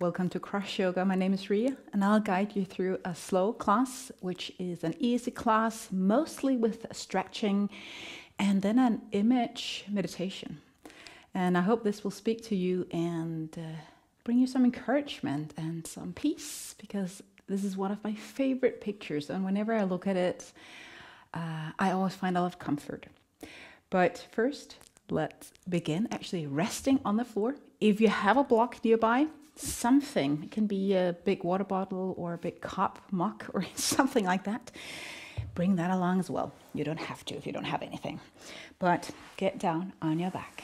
Welcome to CrossYoga. My name is Ria and I'll guide you through a slow class, which is an easy class, mostly with stretching and then an image meditation. And I hope this will speak to you and bring you some encouragement and some peace, because this is one of my favorite pictures, and whenever I look at it, I always find a lot of comfort. But first, let's begin actually resting on the floor. If you have a block nearby, something, it can be a big water bottle or a big cup, mug or something like that, bring that along as well. You don't have to if you don't have anything, but get down on your back.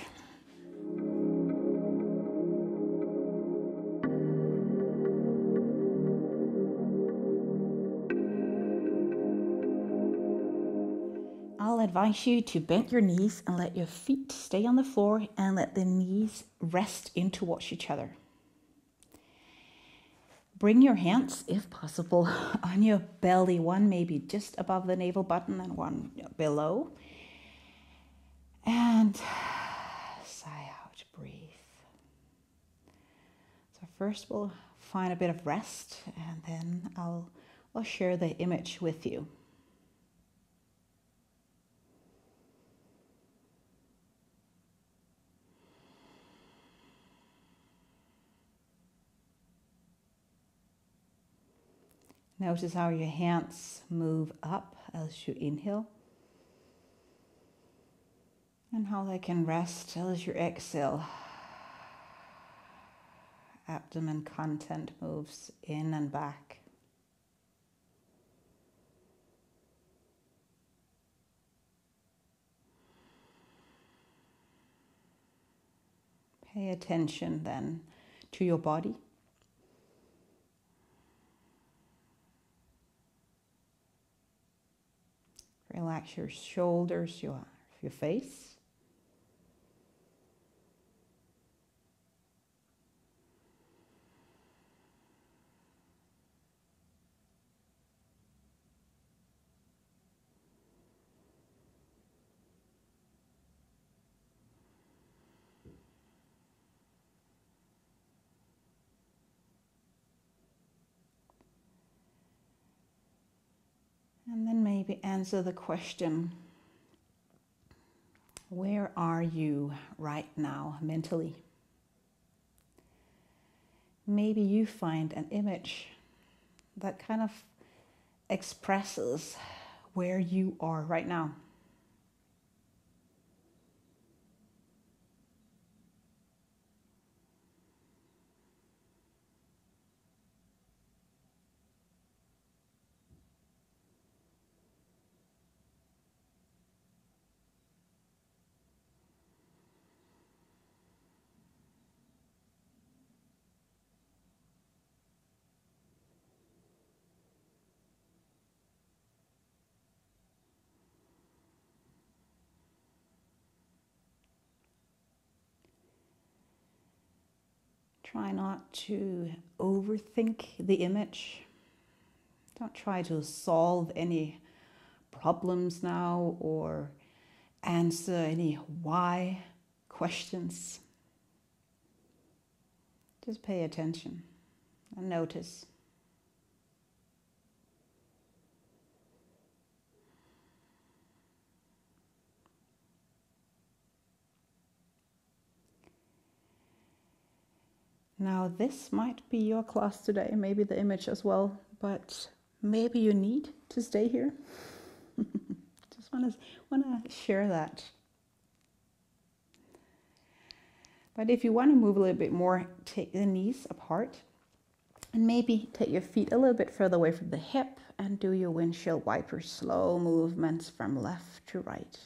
I'll advise you to bend your knees and let your feet stay on the floor and let the knees rest in towards each other. Bring your hands, if possible, on your belly, one maybe just above the navel button and one below. And sigh out, breathe. So first we'll find a bit of rest, and then I'll share the image with you. Notice how your hands move up as you inhale, and how they can rest as you exhale. Abdomen content moves in and back. Pay attention then to your body. Relax your shoulders, your face. And then maybe answer the question, where are you right now mentally? Maybe you find an image that kind of expresses where you are right now. Try not to overthink the image. Don't try to solve any problems now or answer any why questions. Just pay attention and notice. Now this might be your class today, maybe the image as well, but maybe you need to stay here. Just want to share that. But if you want to move a little bit more, take the knees apart and maybe take your feet a little bit further away from the hip and do your windshield wiper slow movements from left to right.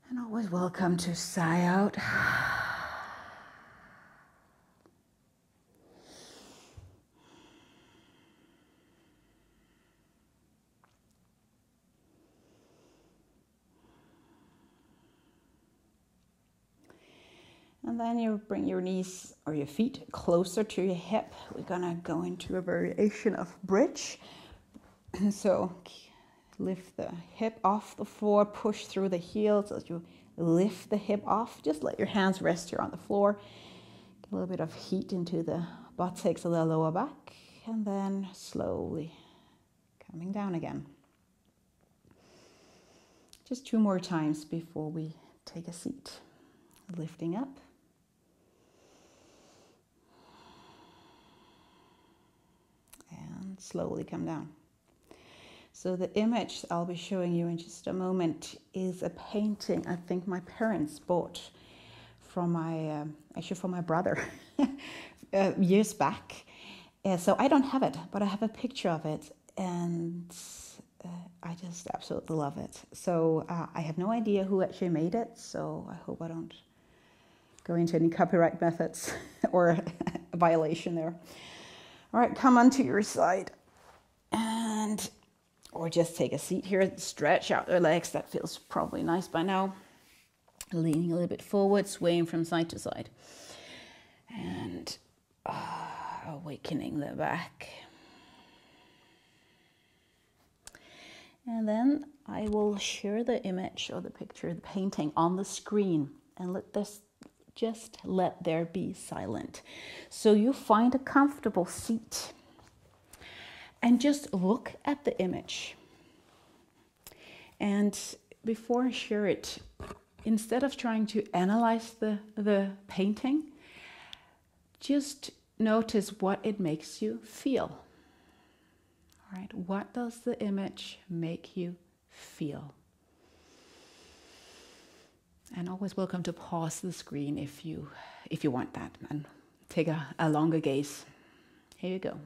And always welcome to sigh out. And then you bring your knees or your feet closer to your hip. We're gonna go into a variation of bridge. So lift the hip off the floor, push through the heels as you lift the hip off. Just let your hands rest here on the floor. Get a little bit of heat into the buttocks of the lower back, and then slowly coming down again. Just 2 more times before we take a seat. Lifting up. And slowly come down. So the image I'll be showing you in just a moment is a painting I think my parents bought from actually from my brother years back. So I don't have it, but I have a picture of it, and I just absolutely love it. So I have no idea who actually made it, so I hope I don't go into any copyright methods or a violation there. All right, come onto your side, or just take a seat here, stretch out their legs. That feels probably nice by now. Leaning a little bit forward, swaying from side to side. And awakening the back. And then I will share the image or the picture, the painting on the screen, and let there be silent. So you find a comfortable seat and just look at the image. And before I share it, instead of trying to analyze the painting, just notice what it makes you feel. All right, what does the image make you feel? And always welcome to pause the screen if you want that, and take a longer gaze. Here you go.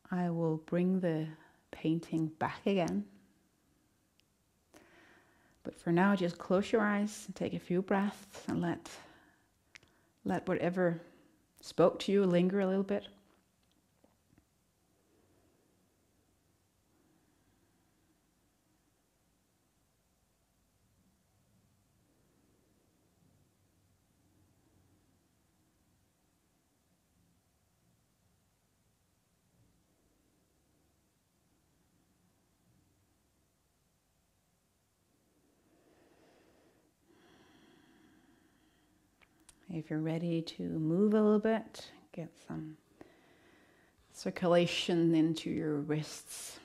I will bring the painting back again. But for now, just close your eyes and take a few breaths and let whatever spoke to you linger a little bit. If you're ready to move a little bit, get some circulation into your wrists.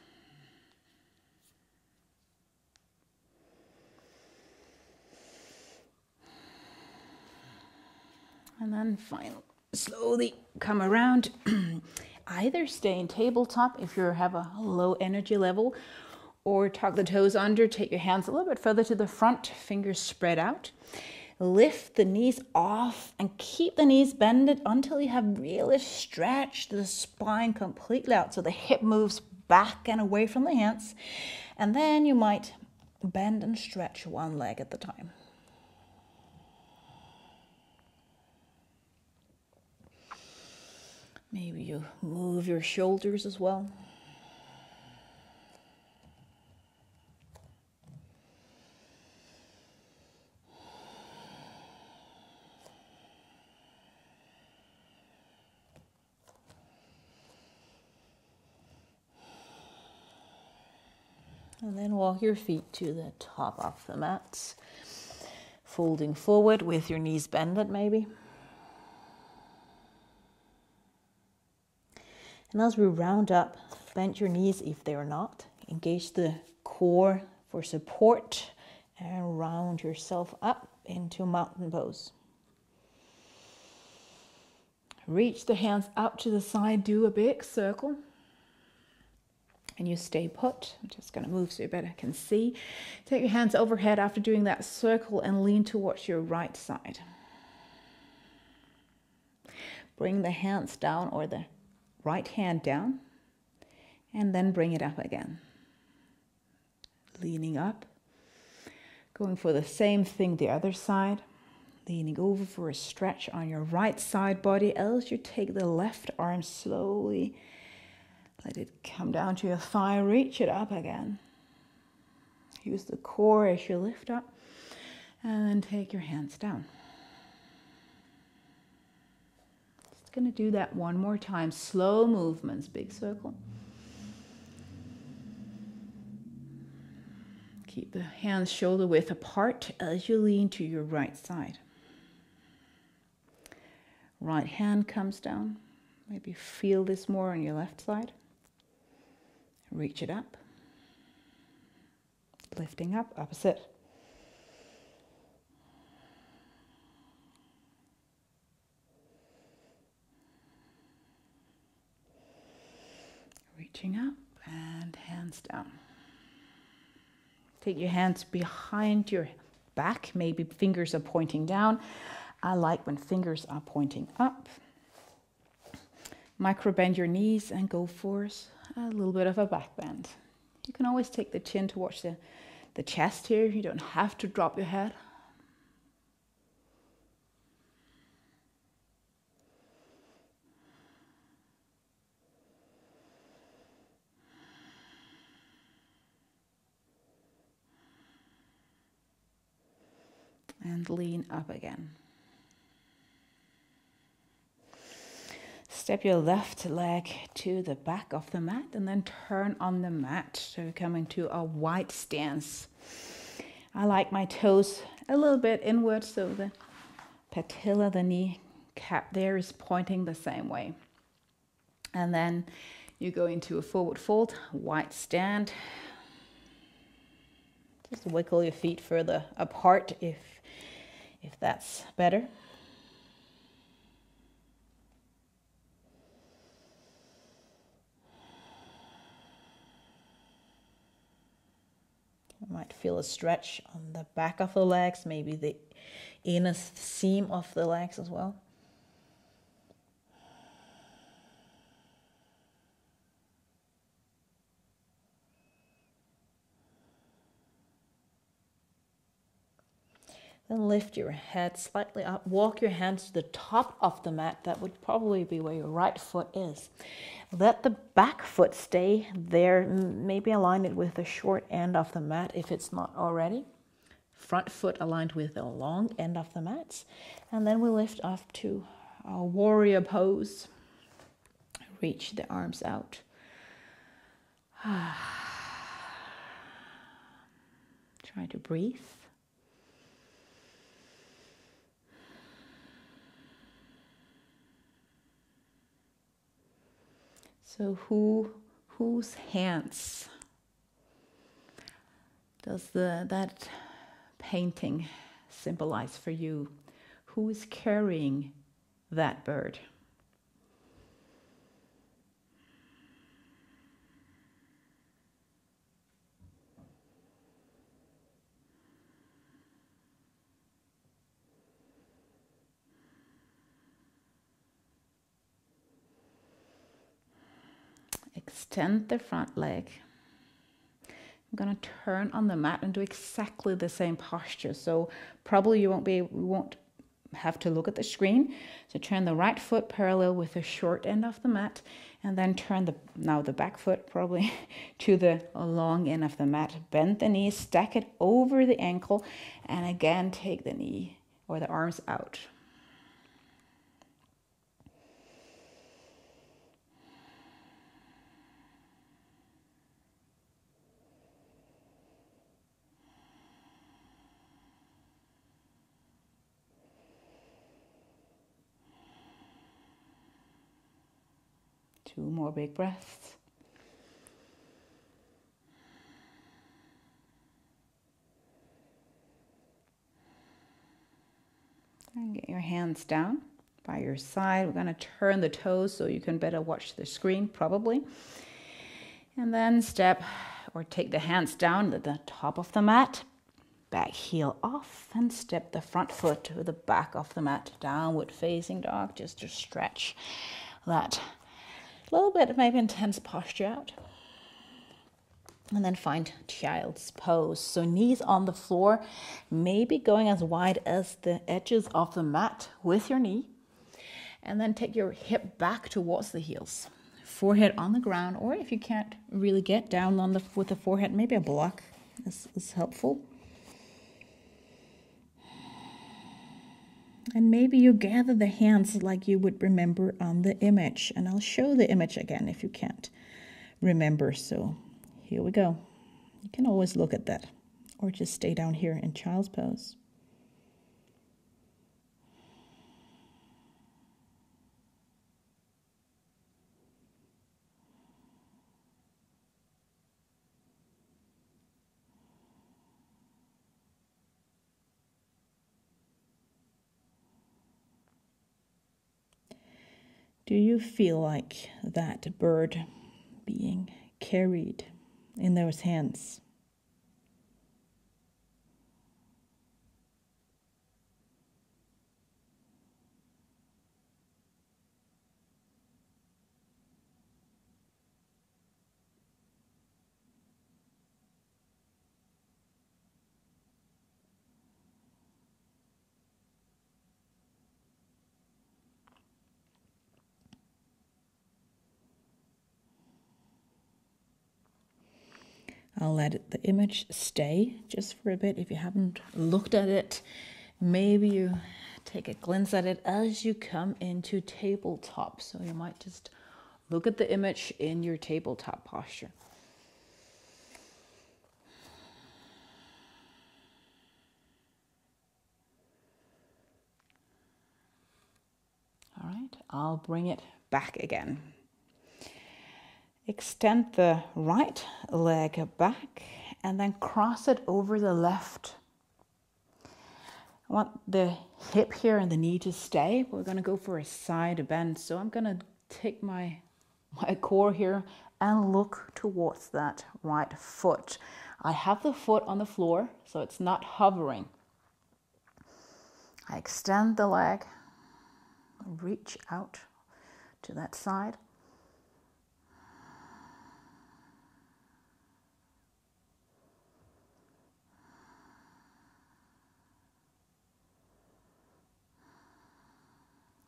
And then finally, slowly come around. Either stay in tabletop if you have a low energy level, or tuck the toes under, take your hands a little bit further to the front, fingers spread out. Lift the knees off and keep the knees bended until you have really stretched the spine completely out. So the hip moves back and away from the hands. And then you might bend and stretch one leg at a time. Maybe you move your shoulders as well. And then walk your feet to the top of the mat, folding forward with your knees bended maybe. And as we round up, bend your knees if they are not. Engage the core for support and round yourself up into mountain pose. Reach the hands up to the side, do a big circle. And you stay put. I'm just going to move so you better can see. Take your hands overhead after doing that circle and lean towards your right side. Bring the hands down, or the right hand down, and then bring it up again. Leaning up. Going for the same thing the other side. Leaning over for a stretch on your right side body. As you take the left arm slowly, let it come down to your thigh. Reach it up again. Use the core as you lift up. And then take your hands down. Just going to do that one more time. Slow movements, big circle. Keep the hands shoulder width apart as you lean to your right side. Right hand comes down. Maybe feel this more on your left side. Reach it up. Lifting up, opposite. Reaching up and hands down. Take your hands behind your back. Maybe fingers are pointing down. I like when fingers are pointing up. Micro bend your knees and go for a little bit of a back bend. You can always take the chin towards the chest here. You don't have to drop your head. And lean up again. Step your left leg to the back of the mat and then turn on the mat. So you're coming to a wide stance. I like my toes a little bit inward, so the patella, the knee cap there, is pointing the same way. And then you go into a forward fold, wide stand. Just wiggle your feet further apart if that's better. You might feel a stretch on the back of the legs, maybe the inner seam of the legs as well. Then lift your head slightly up. Walk your hands to the top of the mat. That would probably be where your right foot is. Let the back foot stay there. Maybe align it with the short end of the mat if it's not already. Front foot aligned with the long end of the mat. And then we lift up to our warrior pose. Reach the arms out. Try to breathe. So whose hands does that painting symbolize for you? Who is carrying that bird? Extend the front leg. I'm going to turn on the mat and do exactly the same posture. So probably you won't have to look at the screen. So turn the right foot parallel with the short end of the mat, and then turn the back foot probably to the long end of the mat. Bend the knee, stack it over the ankle, and again take the knee or the arms out. Two more big breaths. And get your hands down. by your side. We're going to turn the toes so you can better watch the screen probably. And then step or take the hands down at the top of the mat, back heel off, and step the front foot to the back of the mat, downward facing dog, just to stretch that little bit maybe intense posture out. And then find child's pose. So knees on the floor, maybe going as wide as the edges of the mat with your knee. And then take your hip back towards the heels. Forehead on the ground, or if you can't really get down on with the forehead, maybe a block is helpful. And maybe you gather the hands like you would remember on the image. And I'll show the image again if you can't remember. So here we go. You can always look at that or just stay down here in child's pose. Do you feel like that bird being carried in those hands? I'll let the image stay just for a bit. If you haven't looked at it, maybe you take a glance at it as you come into tabletop. So you might just look at the image in your tabletop posture. All right, I'll bring it back again. Extend the right leg back and then cross it over the left. I want the hip here and the knee to stay. We're going to go for a side bend. So I'm going to take my core here and look towards that right foot. I have the foot on the floor, so it's not hovering. I extend the leg, reach out to that side.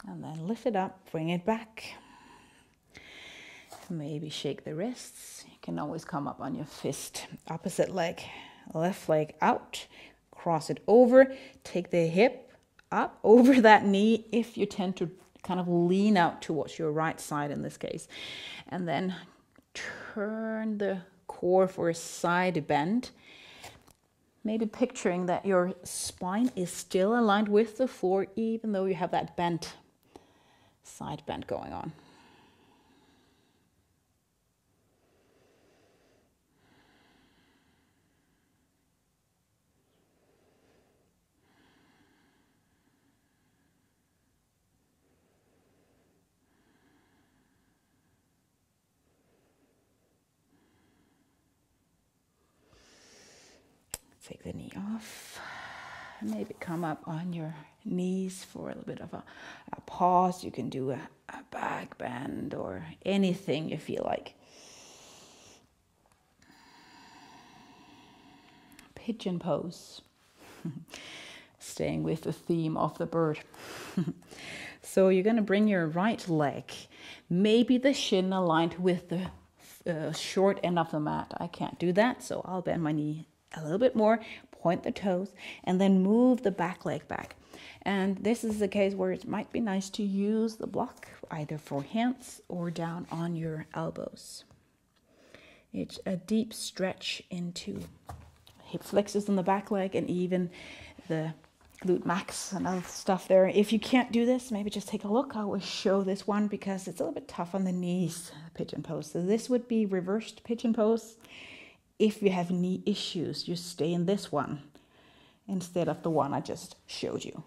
And then lift it up, bring it back. Maybe shake the wrists. You can always come up on your fist. Opposite leg, left leg out, cross it over, take the hip up over that knee if you tend to kind of lean out towards your right side in this case. And then turn the core for a side bend. Maybe picturing that your spine is still aligned with the floor even though you have that bent side bend going on. Take the knee off. Maybe come up on your knees for a little bit of a pause. You can do a back bend or anything you feel like. Pigeon pose. Staying with the theme of the bird. So you're going to bring your right leg, maybe the shin aligned with the short end of the mat. I can't do that, so I'll bend my knee a little bit more, point the toes, and then move the back leg back. And this is the case where it might be nice to use the block either for hands or down on your elbows. It's a deep stretch into hip flexors on the back leg and even the glute max and other stuff there. If you can't do this, maybe just take a look. I always show this one because it's a little bit tough on the knees, pigeon pose. So this would be reversed pigeon pose. If you have knee issues, you stay in this one instead of the one I just showed you.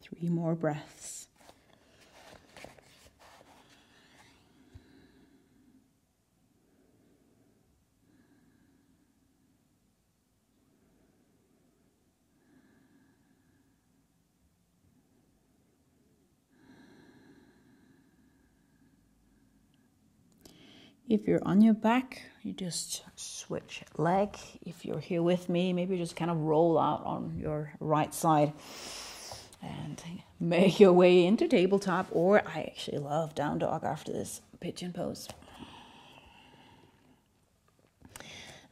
3 more breaths. If you're on your back, you just switch leg. If you're here with me, maybe just kind of roll out on your right side and make your way into tabletop, or I actually love down dog after this pigeon pose.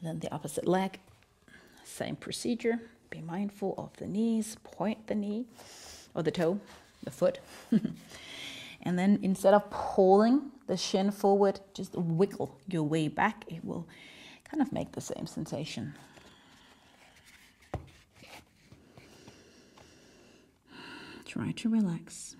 Then the opposite leg, same procedure. Be mindful of the knees, point the knee or the toe, the foot. And then instead of pulling the shin forward, just wiggle your way back. It will kind of make the same sensation. Try to relax.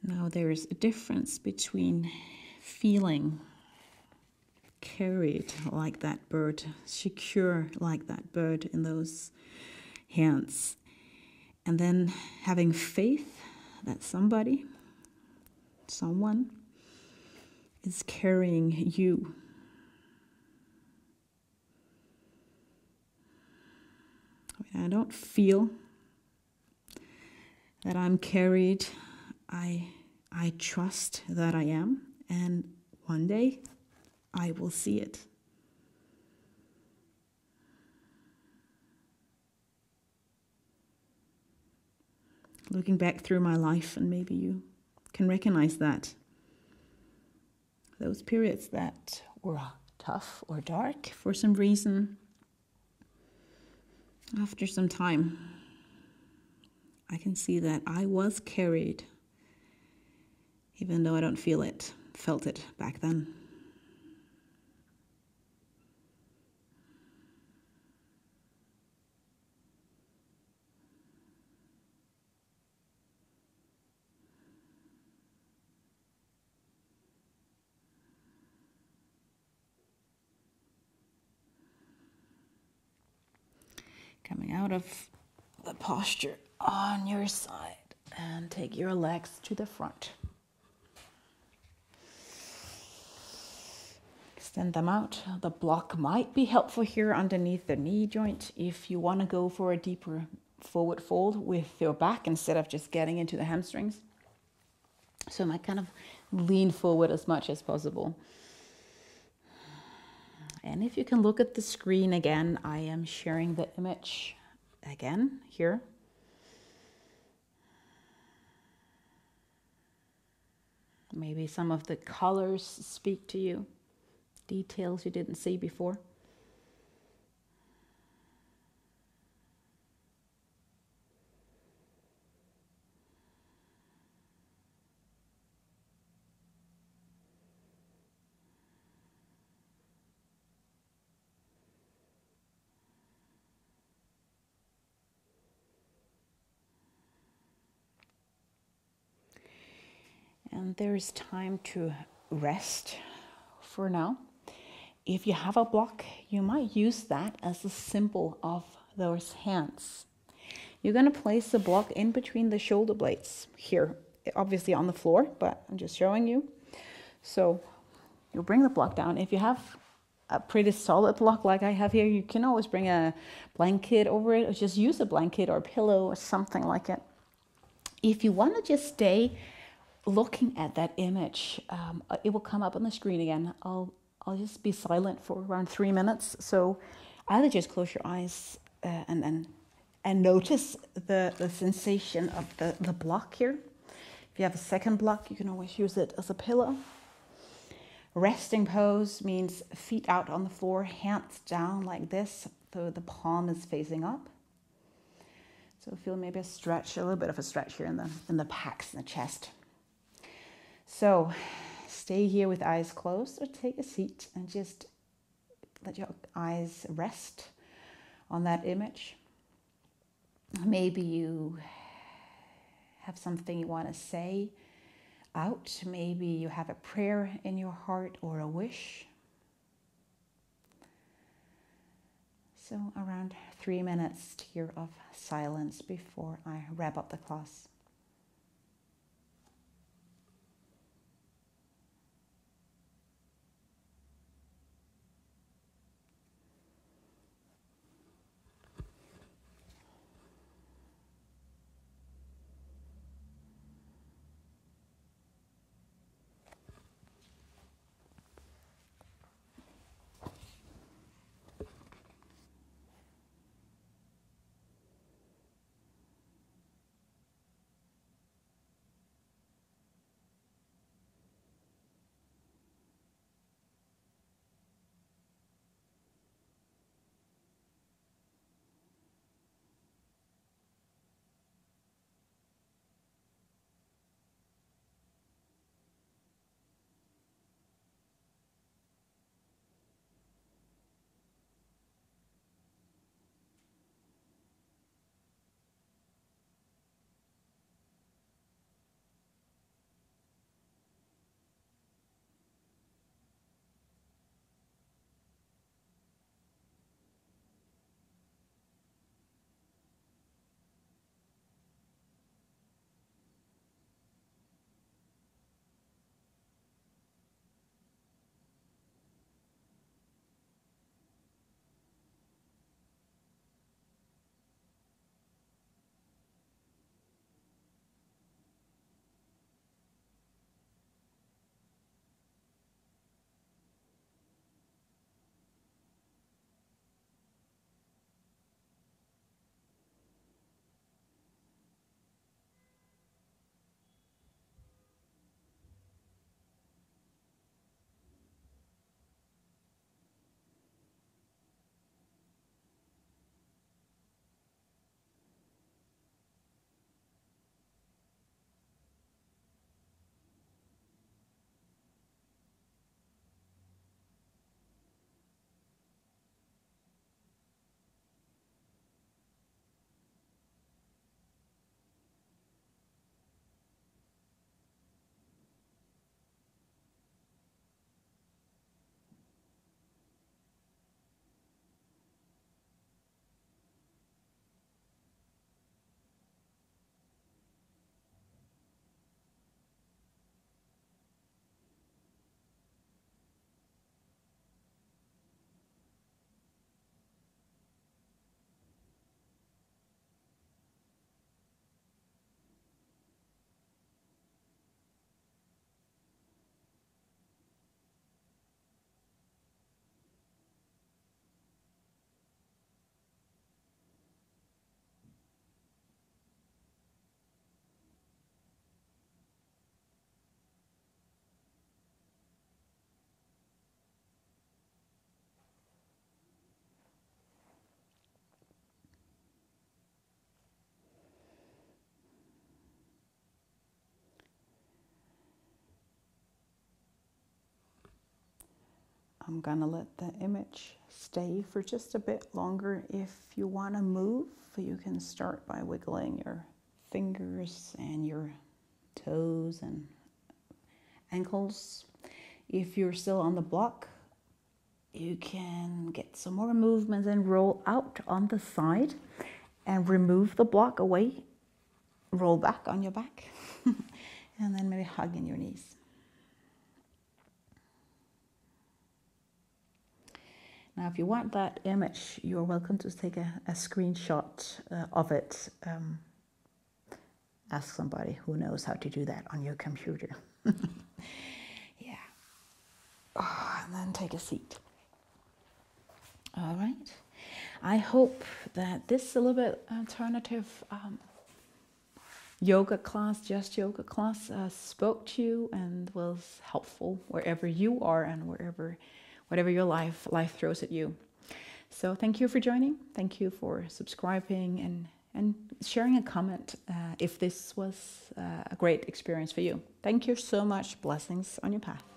Now there's a difference between feeling carried like that bird, secure like that bird in those hands, and then having faith that someone is carrying you. When I don't feel that I'm carried, I trust that I am, and one day I will see it. Looking back through my life, and maybe you can recognize that. Those periods that were tough or dark for some reason, after some time, I can see that I was carried, even though I don't felt it back then. Coming out of the posture on your side and take your legs to the front. Extend them out. The block might be helpful here underneath the knee joint if you want to go for a deeper forward fold with your back instead of just getting into the hamstrings. So I might kind of lean forward as much as possible. And if you can look at the screen again, I am sharing the image again here. Maybe some of the colors speak to you, details you didn't see before. And there's time to rest for now. If you have a block, you might use that as a symbol of those hands. You're going to place the block in between the shoulder blades here, obviously on the floor, but I'm just showing you. So you'll bring the block down. If you have a pretty solid block like I have here, you can always bring a blanket over it, or just use a blanket or a pillow or something like it. If you want to just stay looking at that image, it will come up on the screen again. I'll just be silent for around 3 minutes. So either just close your eyes and notice the sensation of the block here. If you have a second block, you can always use it as a pillow. Resting pose means feet out on the floor, hands down like this, so the palm is facing up. So feel maybe a little bit of a stretch here in the pecs and the chest. So stay here with eyes closed, or take a seat and just let your eyes rest on that image. Maybe you have something you want to say out. Maybe you have a prayer in your heart or a wish. So around 3 minutes here of silence before I wrap up the class. I'm gonna let the image stay for just a bit longer. If you want to move, you can start by wiggling your fingers and your toes and ankles. If you're still on the block, you can get some more movement and roll out on the side and remove the block away. Roll back on your back and then maybe hug in your knees. Now, if you want that image, you're welcome to take a screenshot of it. Ask somebody who knows how to do that on your computer. Yeah. Oh, and then take a seat. All right. I hope that this a little bit alternative yoga class, just yoga class, spoke to you and was helpful wherever you are and whatever your life throws at you. So thank you for joining. Thank you for subscribing and sharing a comment if this was a great experience for you. Thank you so much. Blessings on your path.